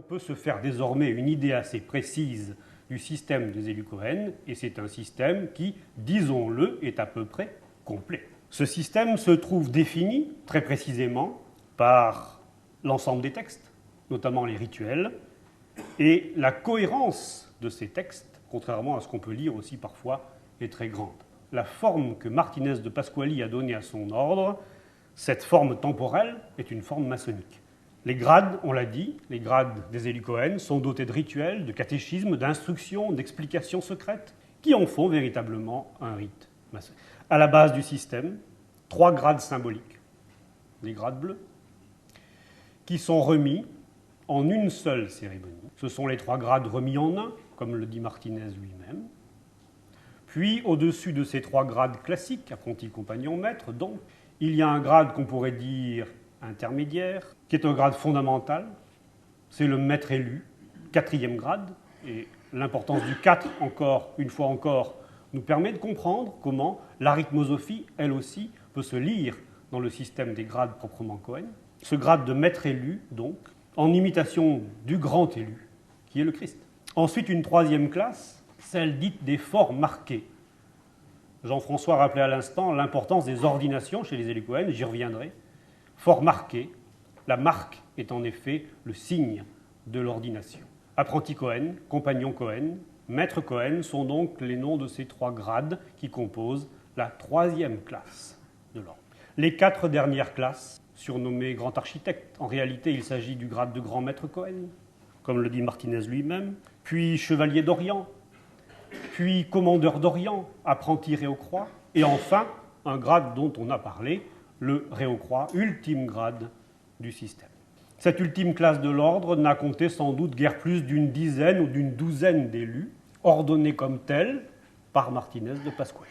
peut se faire désormais une idée assez précise du système des élus Cohen, et c'est un système qui, disons-le, est à peu près complet. Ce système se trouve défini très précisément par l'ensemble des textes, notamment les rituels, et la cohérence de ces textes, contrairement à ce qu'on peut lire aussi parfois, est très grande. La forme que Martinez de Pasquali a donnée à son ordre, cette forme temporelle, est une forme maçonnique. Les grades, on l'a dit, les grades des élus Cohen sont dotés de rituels, de catéchismes, d'instructions, d'explications secrètes, qui en font véritablement un rite maçonnique. À la base du système, 3 grades symboliques, les grades bleus, qui sont remis en une seule cérémonie. Ce sont les 3 grades remis en un, comme le dit Martinez lui-même. Puis, au-dessus de ces 3 grades classiques, apprenti, compagnon, maître, donc, il y a un grade qu'on pourrait dire intermédiaire, qui est un grade fondamental. C'est le maître élu, 4e grade. Et l'importance du 4, encore, une fois encore, nous permet de comprendre comment l'arithmosophie, elle aussi, peut se lire dans le système des grades proprement Cohen. Ce grade de maître élu, donc, en imitation du grand élu, qui est le Christ. Ensuite, une 3e classe, celle dite des forts marqués. Jean-François rappelait à l'instant l'importance des ordinations chez les élus Cohen, j'y reviendrai. Fort marqué, la marque est en effet le signe de l'ordination. Apprenti Cohen, compagnon Cohen, maître Cohen sont donc les noms de ces 3 grades qui composent la 3e classe de l'ordre. Les 4 dernières classes, surnommées grand architecte, en réalité il s'agit du grade de grand maître Cohen, comme le dit Martinez lui-même, puis chevalier d'Orient, puis commandeur d'Orient, apprenti Réaucroix, et enfin un grade dont on a parlé, le Réaucroix, ultime grade du système. Cette ultime classe de l'ordre n'a compté sans doute guère plus d'une dizaine ou d'une douzaine d'élus, ordonnés comme tels par Martinez de Pasquali.